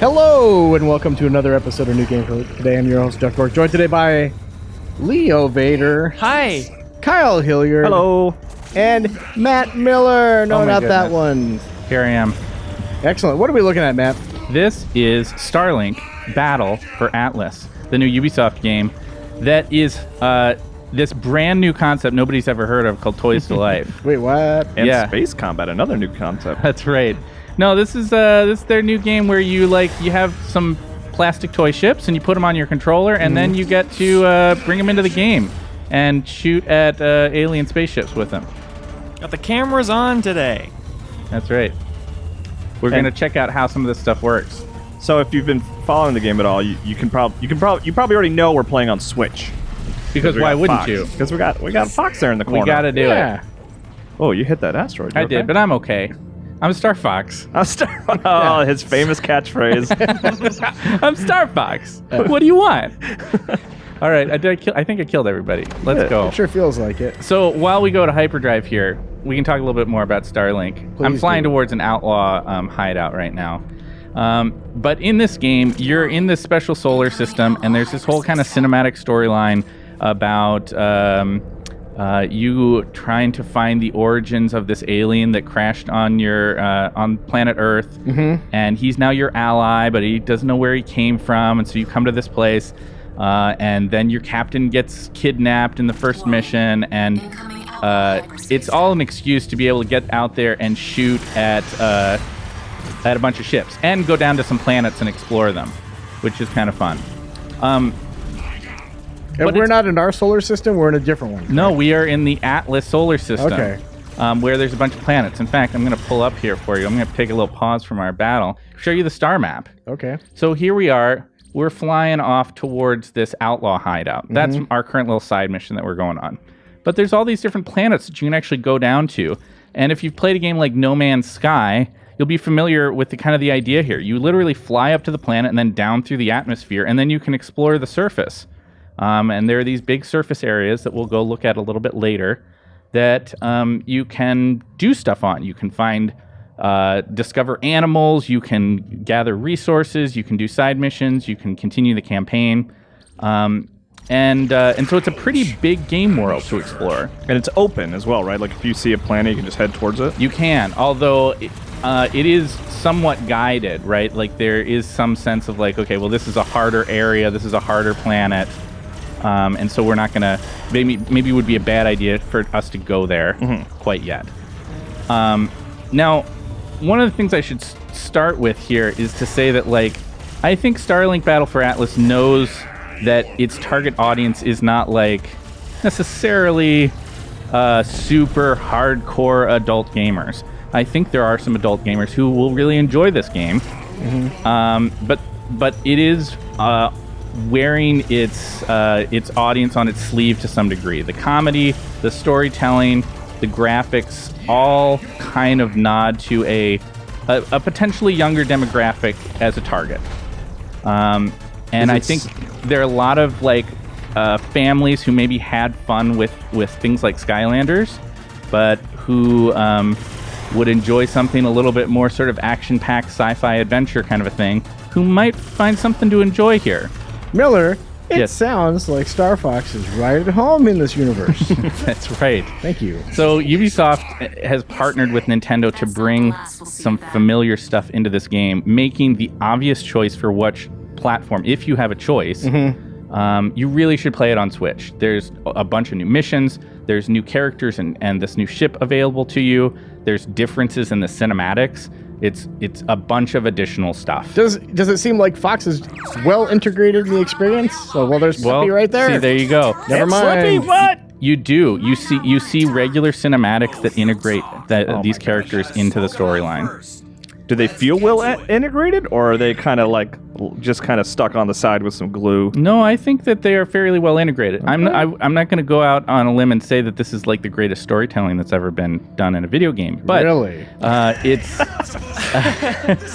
Hello, and welcome to another episode of New Game for Today. I'm your host, Jeff Cork, joined today by Leo Vader. Hi. Kyle Hilliard. Hello. And Matt Miller. No, not that goodness. one. Here I am. Excellent. What are we looking at, Matt? This is Starlink Battle for Atlas, the new Ubisoft game that is this brand new concept nobody's ever heard of called Toys to Life. Wait, what? And Yeah. Space Combat, another new concept. That's right. No, this is their new game where you have some plastic toy ships and you put them on your controller and then you get to bring them into the game and shoot at alien spaceships with them. Got the cameras on today. That's right. We're going to check out how some of this stuff works. So if you've been following the game at all, you probably already know we're playing on Switch. Because why wouldn't you? Because we got Fox there in the corner. We got to do it. Oh, you hit that asteroid. I did, but I'm okay. I'm Star Fox. His famous catchphrase. I'm Star Fox. What do you want? All right, I think I killed everybody. Let's go. It sure feels like it. So while we go to hyperdrive here, we can talk a little bit more about Starlink. I'm flying towards an outlaw hideout right now. But in this game, you're in this special solar system, and there's this whole kind of cinematic storyline about you trying to find the origins of this alien that crashed on your on planet Earth, and he's now your ally, but he doesn't know where he came from, and so you come to this place, and then your captain gets kidnapped in the first mission, and it's all an excuse to be able to get out there and shoot at a bunch of ships and go down to some planets and explore them, which is kind of fun. And we're not in our solar system, we're in a different one. No, we are in the Atlas solar system. Okay. Where there's a bunch of planets. In fact, I'm going to pull up here for you. I'm going to take a little pause from our battle, show you the star map. Okay. So here we are. We're flying off towards this outlaw hideout. That's our current little side mission that we're going on. But there's all these different planets that you can actually go down to. And if you've played a game like No Man's Sky, you'll be familiar with the idea here. You literally fly up to the planet and then down through the atmosphere, and then you can explore the surface. And there are these big surface areas that we'll go look at a little bit later that you can do stuff on. You can discover animals, you can gather resources, you can do side missions, you can continue the campaign. And so it's a pretty big game world to explore. And it's open as well, right? Like if you see a planet, you can just head towards it? You can, although it is somewhat guided, right? Like there is some sense of like, okay, well, this is a harder area, this is a harder planet. And so we're not going to... Maybe it would be a bad idea for us to go there quite yet. Now, one of the things I should start with here is to say that, like, I think Starlink Battle for Atlas knows that its target audience is not, like, necessarily super hardcore adult gamers. I think there are some adult gamers who will really enjoy this game. But it is... wearing its audience on its sleeve to some degree. The comedy, the storytelling, the graphics all kind of nod to a potentially younger demographic as a target. And I think there are a lot of families who maybe had fun with things like Skylanders, but who would enjoy something a little bit more sort of action-packed sci-fi adventure kind of a thing, who might find something to enjoy here. Miller, it Yes. sounds like Star Fox is right at home in this universe. That's right. Thank you. So Ubisoft has partnered with Nintendo to bring some familiar stuff into this game, making the obvious choice for which platform, if you have a choice, you really should play it on Switch. There's a bunch of new missions, there's new characters and this new ship available to you, there's differences in the cinematics. It's a bunch of additional stuff. Does it seem like Fox is well integrated in the experience? So, there's Slippy right there. See, there you go. Never mind. Slippy, what? You do. You see regular cinematics that integrate these characters into the storyline. Do they feel well integrated, or are they kind of just stuck on the side with some glue? No, I think that they are fairly well integrated. Okay. I'm not going to go out on a limb and say that this is like the greatest storytelling that's ever been done in a video game. But really, it's.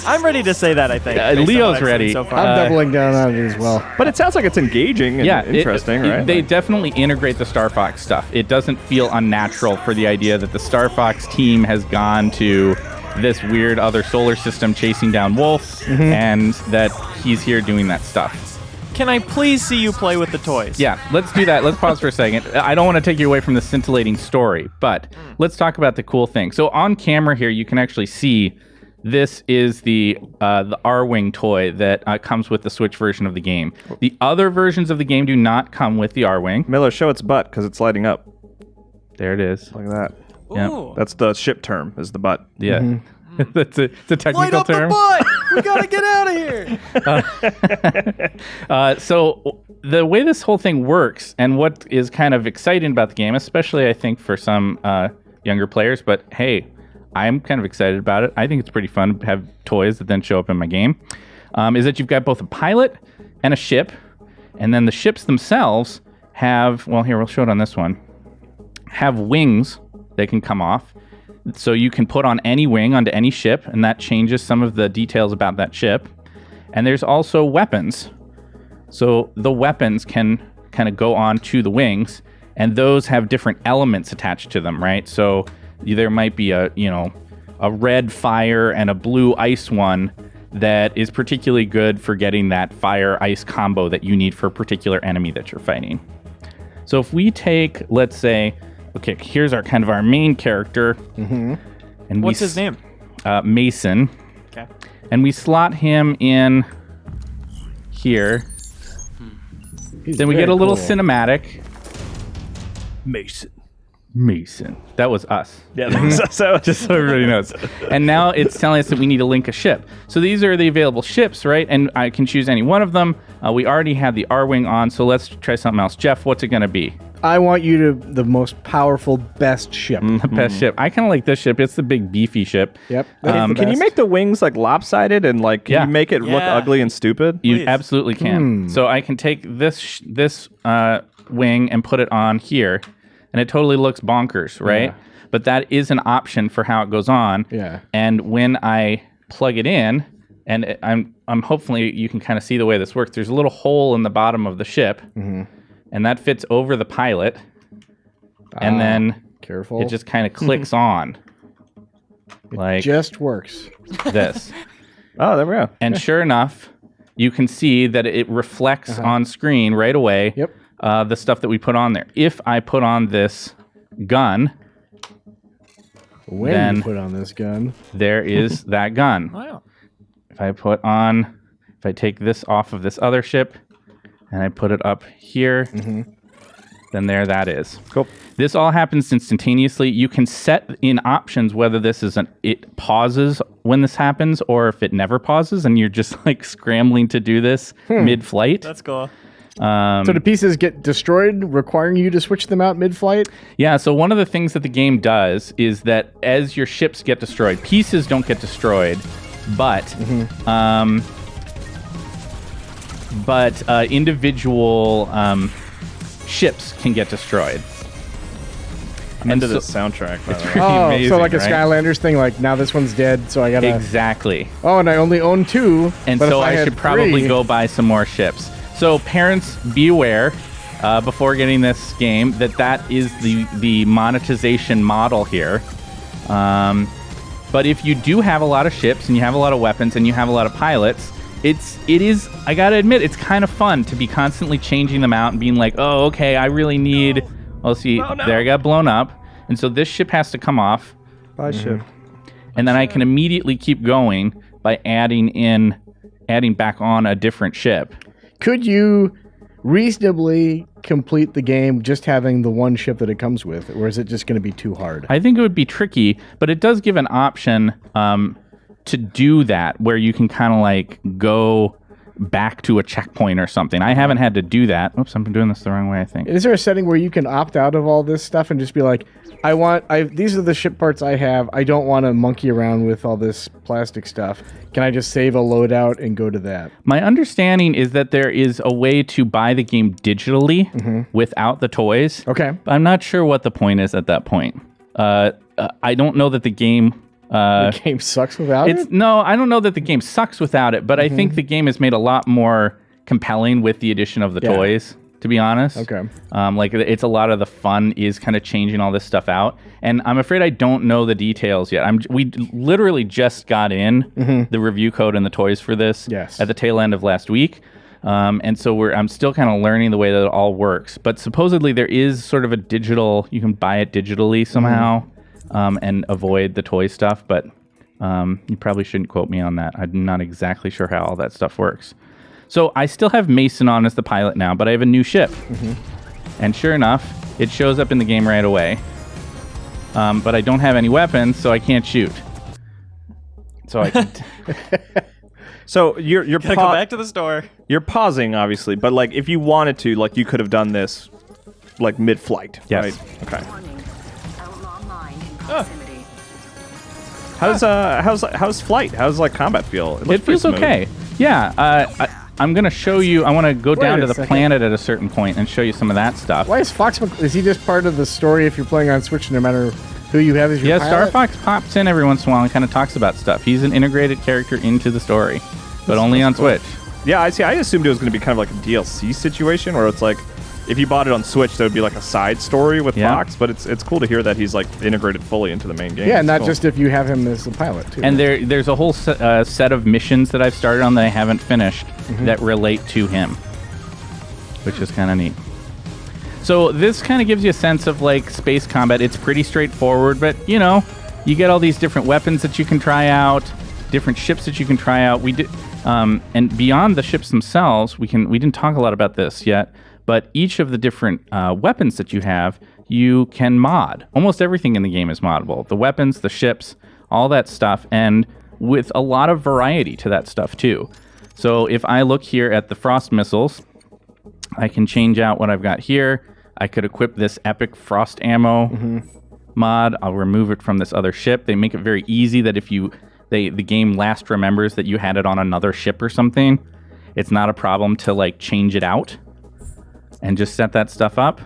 I'm ready to say that. I think Leo's ready. So far. I'm doubling down on it as well. But it sounds like it's engaging and interesting, right? They definitely integrate the Star Fox stuff. It doesn't feel unnatural for the idea that the Star Fox team has gone to this weird other solar system chasing down Wolf, and that he's here doing that stuff. Can I please see you play with the toys? Yeah, let's do that. Let's pause for a second. I don't want to take you away from the scintillating story, but let's talk about the cool thing. So on camera here, you can actually see this is the R-Wing toy that comes with the Switch version of the game. The other versions of the game do not come with the R-Wing. Miller, show its butt because it's lighting up. There it is. Like that. Yep. Ooh. That's the ship term, is the butt. Yeah. It's a technical Light up term. the butt! We gotta get out of here! So the way this whole thing works, and what is kind of exciting about the game, especially I think for some younger players, but hey, I'm kind of excited about it. I think it's pretty fun to have toys that then show up in my game, is that you've got both a pilot and a ship, and then the ships themselves have, well, here, we'll show it on this one, have wings that can come off. So you can put on any wing onto any ship, and that changes some of the details about that ship. And there's also weapons. So the weapons can kind of go on to the wings, and those have different elements attached to them, right? So there might be a red fire and a blue ice one that is particularly good for getting that fire-ice combo that you need for a particular enemy that you're fighting. So if we take, let's say, okay, here's our kind of our main character. And What's his name? Mason. Okay. And we slot him in here. Then we get a little cinematic. Mason. That was us. Yeah, so Just so everybody knows. And now it's telling us that we need to link a ship. So these are the available ships, right? And I can choose any one of them. We already have the R-Wing on, so let's try something else. Jeff, what's it going to be? I want you to the most powerful, best ship. The best ship. I kind of like this ship. It's the big beefy ship. Yep. can you make the wings like lopsided and like can Yeah. you make it look Yeah. ugly and stupid? You Please. absolutely can. So I can take this wing and put it on here, and it totally looks bonkers, right? Yeah. But that is an option for how it goes on. Yeah. And when I plug it in, and I'm hopefully you can kind of see the way this works. There's a little hole in the bottom of the ship, and that fits over the pilot, and then Careful. it just kind of clicks on, like just works. this. Oh, there we go. And sure enough, you can see that it reflects on screen right away. Yep. The stuff that we put on there. If I put on this gun, When Then- you put on this gun. there is that gun. Wow. If I take this off of this other ship and I put it up here, then there that is. Cool. This all happens instantaneously. You can set in options whether this is it pauses when this happens or if it never pauses and you're just like scrambling to do this mid-flight. That's cool. So the pieces get destroyed, requiring you to switch them out mid-flight? Yeah, so one of the things that the game does is that as your ships get destroyed, pieces don't get destroyed, but individual ships can get destroyed. I'm into this soundtrack, by the way. Oh, amazing, so like a right? Skylanders thing, like now this one's dead, so I gotta... Exactly. Oh, and I only own 2. And but so if I had should probably 3 go buy some more ships. So parents, be aware before getting this game that is the monetization model here. But if you do have a lot of ships and you have a lot of weapons and you have a lot of pilots, it is, I gotta admit, it's kind of fun to be constantly changing them out and being like, oh, okay, I really need... Well, see, there it got blown up. And so this ship has to come off. Bye, ship. And then I can immediately keep going by adding back on a different ship. Could you reasonably complete the game just having the one ship that it comes with, or is it just going to be too hard? I think it would be tricky, but it does give an option to do that where you can kind of like go back to a checkpoint or something. I haven't had to do that. Oops, I'm doing this the wrong way, I think. Is there a setting where you can opt out of all this stuff and just be like, these are the ship parts I have. I don't want to monkey around with all this plastic stuff. Can I just save a loadout and go to that? My understanding is that there is a way to buy the game digitally without the toys. Okay. I'm not sure what the point is at that point. I don't know that the game... The game sucks without it? No, I don't know that the game sucks without it, but I think the game is made a lot more compelling with the addition of the toys. to be honest. Okay. Like it's a lot of the fun is kind of changing all this stuff out, and I'm afraid I don't know the details yet. We literally just got in the review code and the toys for this at the tail end of last week. And so I'm still kind of learning the way that it all works. But supposedly there is sort of a digital, you can buy it digitally somehow and avoid the toy stuff. But you probably shouldn't quote me on that. I'm not exactly sure how all that stuff works. So I still have Mason on as the pilot now, but I have a new ship. And sure enough, it shows up in the game right away. But I don't have any weapons, so I can't shoot. So I can... So you're Gotta go back to the store. You're pausing, obviously, but like if you wanted to, like you could have done this, like mid-flight, Yes. right? Okay. Warning. Outlaw mine in proximity. How's flight? How's like combat feel? It looks feels pretty smooth. okay. Yeah. I'm going to show you. I want to go down a to the second. planet at a certain point and show you some of that stuff. Why is is he just part of the story if you're playing on Switch, no matter who you have as your Yeah, pilot? Star Fox pops in every once in a while and kind of talks about stuff. He's an integrated character into the story, but only on Switch. Yeah, I see. I assumed it was going to be kind of like a DLC situation where it's like, if you bought it on Switch, that would be like a side story with Yeah. Fox. But it's cool to hear that he's like integrated fully into the main game. Yeah, It's not cool. just if you have him as the pilot, too. And there's a whole set of missions that I've started on that I haven't finished that relate to him, which is kind of neat. So this kind of gives you a sense of like space combat. It's pretty straightforward, but you know, you get all these different weapons that you can try out, different ships that you can try out. We did, and beyond the ships themselves, we didn't talk a lot about this yet, but each of the different weapons that you have, you can mod. Almost everything in the game is moddable. The weapons, the ships, all that stuff, and with a lot of variety to that stuff too. So if I look here at the frost missiles, I can change out what I've got here. I could equip this epic frost ammo mod. I'll remove it from this other ship. They make it very easy that if the game last remembers that you had it on another ship or something, it's not a problem to like change it out and just set that stuff up.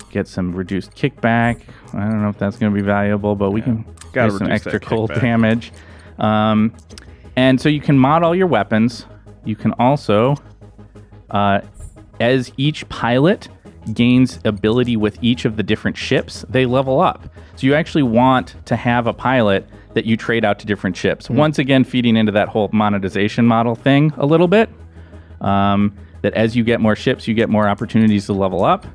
Get some reduced kickback. I don't know if that's going to be valuable, but we can Gotta get some reduce that extra cold kickback. damage. And so you can mod all your weapons. You can also, as each pilot gains ability with each of the different ships, they level up. So you actually want to have a pilot that you trade out to different ships. Once again, feeding into that whole monetization model thing a little bit. That as you get more ships, you get more opportunities to level up.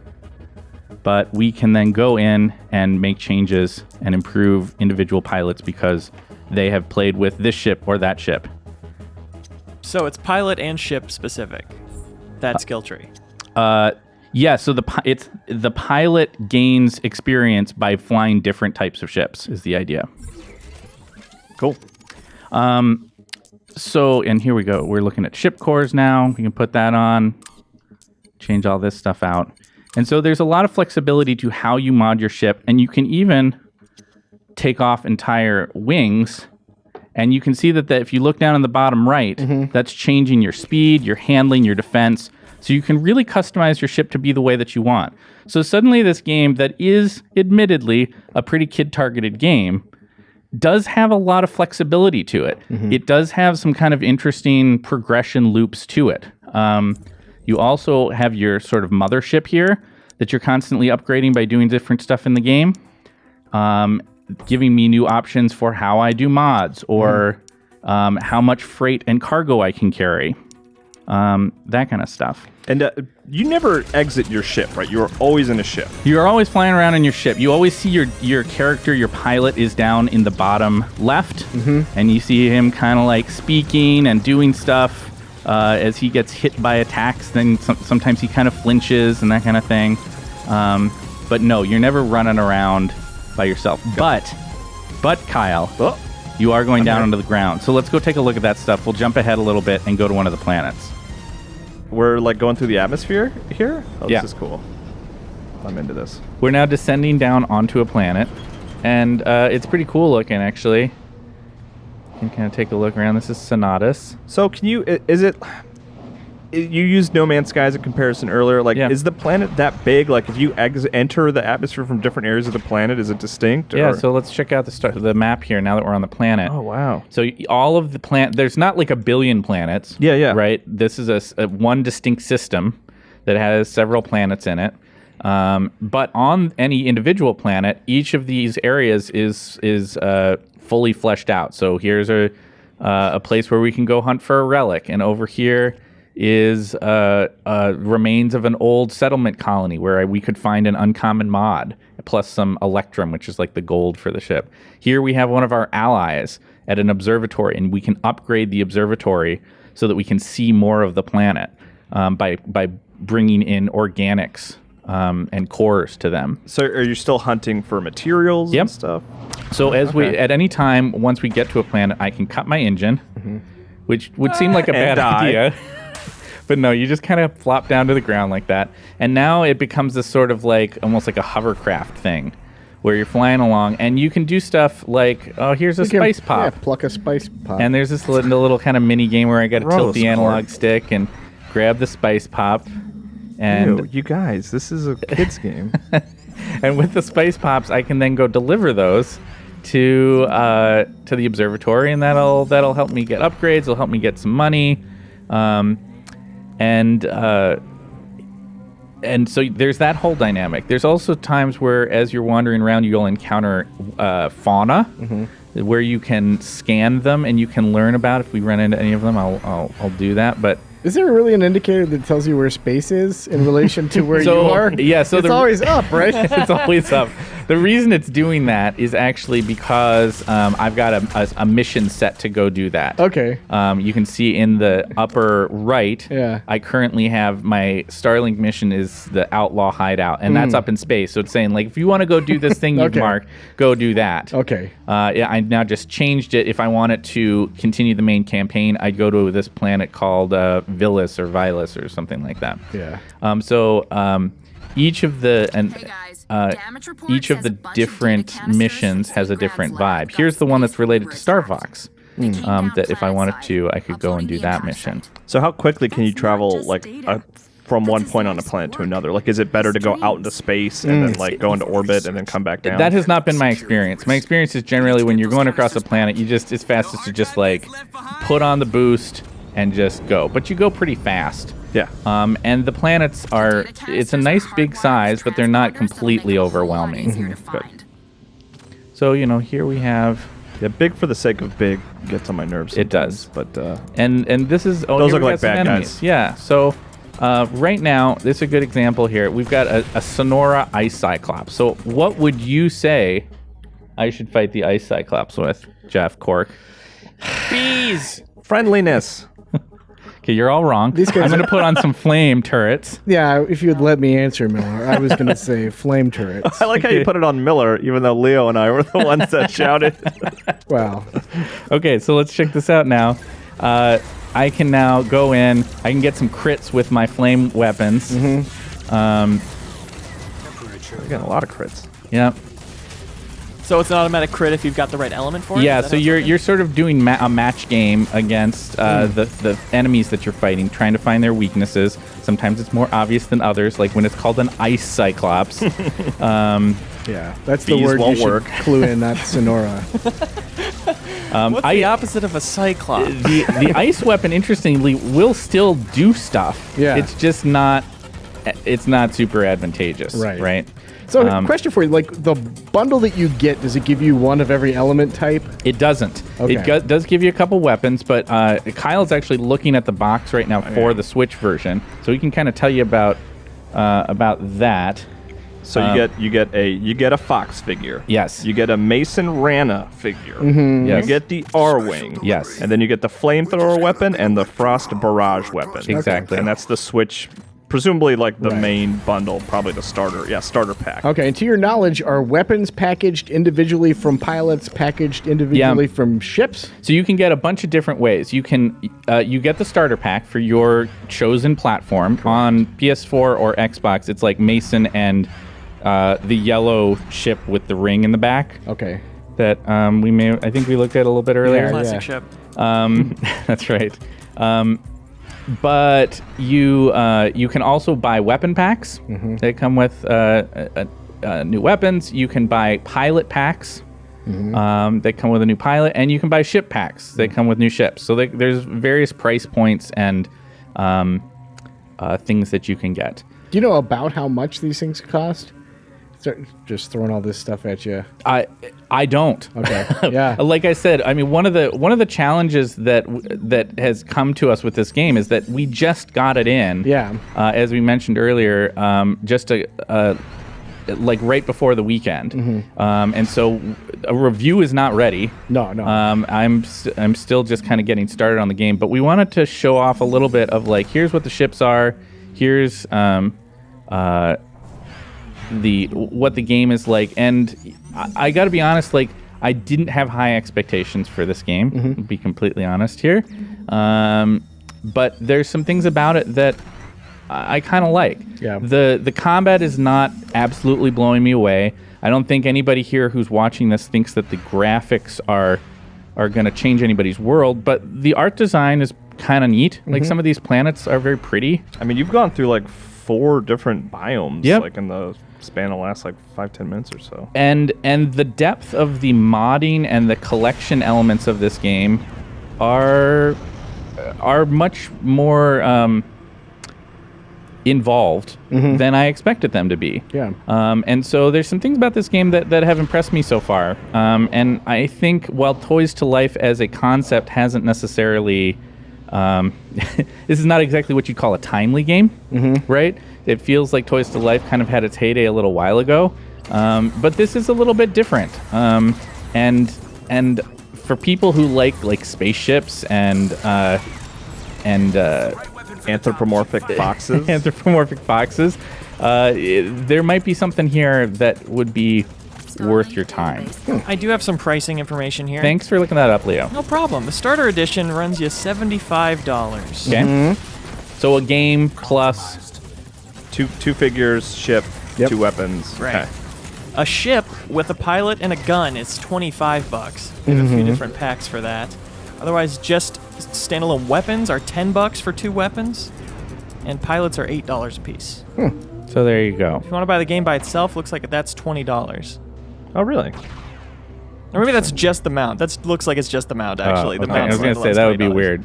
But we can then go in and make changes and improve individual pilots because they have played with this ship or that ship. So it's pilot and ship specific. That skill tree. Yeah, so the pilot gains experience by flying different types of ships is the idea. Cool. So, and here we go. We're looking at ship cores now. We can put that on, change all this stuff out. And so there's a lot of flexibility to how you mod your ship, and you can even take off entire wings. And you can see that if you look down in the bottom right, that's changing your speed, your handling, your defense. So you can really customize your ship to be the way that you want. So suddenly this game that is admittedly a pretty kid-targeted game does have a lot of flexibility to it. It does have some kind of interesting progression loops to it. You also have your sort of mothership here that you're constantly upgrading by doing different stuff in the game, giving me new options for how I do mods or how much freight and cargo I can carry, that kind of stuff. And you never exit your ship, right? You're always in a ship. You're always flying around in your ship. You always see your character, your pilot is down in the bottom left, and you see him kind of like speaking and doing stuff as he gets hit by attacks. Then sometimes he kind of flinches and that kind of thing. But no, you're never running around by yourself. But Kyle, you are going down onto the ground. So let's go take a look at that stuff. We'll jump ahead a little bit and go to one of the planets. We're like going through the atmosphere here. Oh, Yeah. this is cool. I'm into this. We're now descending down onto a planet, and it's pretty cool looking, actually. You can kind of take a look around. This is Sonatus. So can you? Is it? You used No Man's Sky as a comparison earlier. Like, Yeah. is the planet that big? Like, if you enter the atmosphere from different areas of the planet, is it distinct? Yeah, or- so let's check out the map here now that we're on the planet. Oh wow. So all of the there's not like a billion planets. Yeah, yeah. Right? This is a one distinct system that has several planets in it. But on any individual planet, each of these areas is fully fleshed out. So here's a place where we can go hunt for a relic, and over here is remains of an old settlement colony where we could find an uncommon mod plus some electrum, which is like the gold for the ship. Here we have one of our allies at an observatory, and we can upgrade the observatory so that we can see more of the planet by bringing in organics and cores to them. So are you still hunting for materials and stuff? So as we at any time, once we get to a planet, I can cut my engine, which would seem like a bad idea. But no, you just kind of flop down to the ground like that. And now it becomes this sort of like almost like a hovercraft thing where you're flying along and you can do stuff like, oh, here's a spice pop. Yeah, pluck a spice pop. And there's this little kind of mini game where I got to tilt the analog stick and grab the spice pop. And Ew, you guys, this is a kid's game. And with the spice pops, I can then go deliver those to the observatory, and that'll help me get upgrades. It'll help me get some money. And so there's that whole dynamic. There's also times where, as you're wandering around, you'll encounter fauna, where you can scan them and you can learn about. If we run into any of them, I'll do that. But is there really an indicator that tells you where space is in relation to where you are? Yeah, so it's always up, right? It's always up. The reason it's doing that is actually because I've got a mission set to go do that. Okay. You can see in the upper right, Yeah. I currently have my Starlink mission is the Outlaw Hideout, and that's up in space. So it's saying, like, if you want to go do this thing you've Okay. marked, go do that. Okay. Yeah, I now just changed it. If I wanted to continue the main campaign, I'd go to this planet called Vilis or Vilas or something like that. Yeah. Each of the Hey guys, damage report each of says the a bunch of different data canisters missions and has a some different grabs left. vibe. Here's the one that's related to Star Fox. They came down That if I wanted planet to, side, I could go and do uploading that the mission. entire site. So how quickly can you That's not travel just like data. from That one is point on a nice planet to work. another? Like, is it better to go out into space and then like go into orbit and then come back down? That has not been my experience. My experience is generally when you're going across a planet, it's fastest to just like put on the boost and just go. But you go pretty fast. Yeah. And the planets it's a nice big size, but they're not completely overwhelming. Good. So, here we have, Yeah, big for the sake of big gets on my nerves. It does. sometimes, But and this is, Those here look we like got some bad enemies. guys. Yeah, so right now, this is a good example here. We've got a Sonora Ice Cyclops. So what would you say I should fight the Ice Cyclops with, Jeff, Cork? Bees. friendliness. Okay, you're all wrong. These guys I'm going are- to put on some flame turrets. Yeah, if you'd let me answer, Miller, I was going to say flame turrets. I like how you put it on Miller, even though Leo and I were the ones that shouted. Wow. Okay, so let's check this out now. I can now go in. I can get some crits with my flame weapons. We're getting a lot of crits. Yeah. So it's an automatic crit if you've got the right element for it? Yeah, Is that so how it's you're sort of doing a match game against the enemies that you're fighting, trying to find their weaknesses. Sometimes it's more obvious than others, like when it's called an Ice Cyclops. Yeah, that's the Bees word you won't should work. clue in, not Sonora. What's the opposite of a cyclops? The ice weapon, interestingly, will still do stuff. Yeah. It's just not. It's not super advantageous. Right. Right. So, question for you: like the bundle that you get, does it give you one of every element type? It doesn't. Okay. It does give you a couple weapons, but Kyle's actually looking at the box right now for the Switch version, so he can kind of tell you about that. So you get a Fox figure. Yes. You get a Mason Rana figure. Yes. You get the R-wing. Yes. And then you get the flamethrower weapon and the frost barrage weapon. Exactly. And that's the Switch, presumably like the Right. main bundle, probably the starter pack. Okay, and to your knowledge, are weapons packaged individually from pilots, packaged individually from ships? So you can get a bunch of different ways. You can you get the starter pack for your chosen platform on PS4 or Xbox. It's like Mason and the yellow ship with the ring in the back Okay. that I think we looked at a little bit earlier. Yeah. Classic ship. That's right. But you can also buy weapon packs. They come with new weapons. You can buy pilot packs. They come with a new pilot, and you can buy ship packs. They come with new ships. So there's various price points and things that you can get. Do you know about how much these things cost? Just throwing all this stuff at you. I don't. Okay. Yeah. Like I said, I mean, one of the challenges that has come to us with this game is that we just got it in. Yeah. As we mentioned earlier, just like right before the weekend, and so a review is not ready. No. I'm still just kind of getting started on the game, but we wanted to show off a little bit of like, here's what the ships are, here's what the game is like, and I got to be honest, like I didn't have high expectations for this game. To be completely honest here, but there's some things about it that I kind of like. Yeah. The combat is not absolutely blowing me away. I don't think anybody here who's watching this thinks that the graphics are going to change anybody's world, but the art design is kind of neat. Like some of these planets are very pretty. I mean, you've gone through like 4 different biomes, Yep. like in the span of the last like 5-10 minutes or so. And the depth of the modding and the collection elements of this game are much more involved than I expected them to be. Yeah. And so there's some things about this game that have impressed me so far. And I think while Toys to Life as a concept hasn't necessarily... this is not exactly what you'd call a timely game, right? It feels like Toys to Life kind of had its heyday a little while ago, but this is a little bit different. And for people who like spaceships and Anthropomorphic foxes. anthropomorphic foxes, there might be something here that would be worth your time. I do have some pricing information here. Thanks for looking that up, Leo. No problem. The starter edition runs you $75. Okay. So a game plus... Two figures, ship, Yep. 2 weapons. Right. Okay. A ship with a pilot and a gun is $25. We have a few different packs for that. Otherwise, just standalone weapons are $10 for 2 weapons, and pilots are $8 a piece. So there you go. If you want to buy the game by itself, looks like that's $20. Oh, really? Or maybe that's just the mount. That looks like it's just the mount, actually. The Okay. I mount's was going like to say, that would be $20. weird.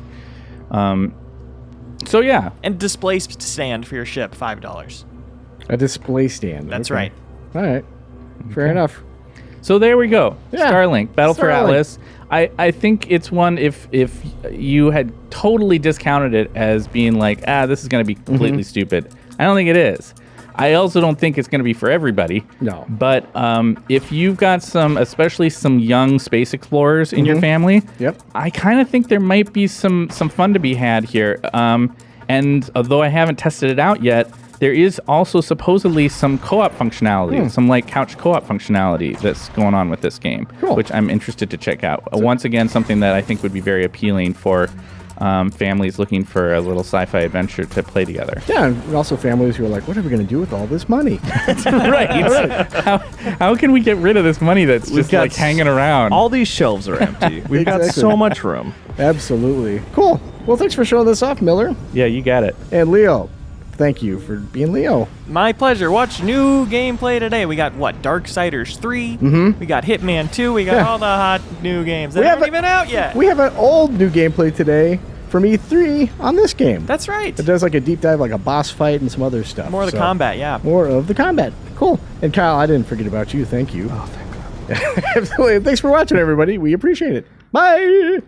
So yeah. And display stand for your ship, $5. A display stand. That's Okay. right. All right. Fair enough. So there we go. Yeah. Starlink, Battle for Starlink. Atlas. I think it's one, if you had totally discounted it as being like, this is going to be completely stupid. I don't think it is. I also don't think it's going to be for everybody. No. But if you've got especially some young space explorers in your family, Yep. I kind of think there might be some fun to be had here. And although I haven't tested it out yet, there is also supposedly some co-op functionality, some like couch co-op functionality that's going on with this game, Cool. which I'm interested to check out. Once again, something that I think would be very appealing for families looking for a little sci-fi adventure to play together. Yeah, and also families who are like, what are we going to do with all this money? Right. How can we get rid of this money that's just got like hanging around? All these shelves are empty. We've got Exactly. so much room. Absolutely. Cool. Well, thanks for showing this off, Miller. Yeah, you got it. And Leo, thank you for being Leo. My pleasure. Watch new gameplay today. We got what? Darksiders 3. We got Hitman 2. We got Yeah. all the hot new games that We have aren't a- even out yet. We have an old new gameplay today from E3 on this game. That's right. It does like a deep dive, like a boss fight and some other stuff. More of the combat, yeah. More of the combat. Cool. And Kyle, I didn't forget about you. Thank you. Oh, thank God. Absolutely. Thanks for watching, everybody. We appreciate it. Bye.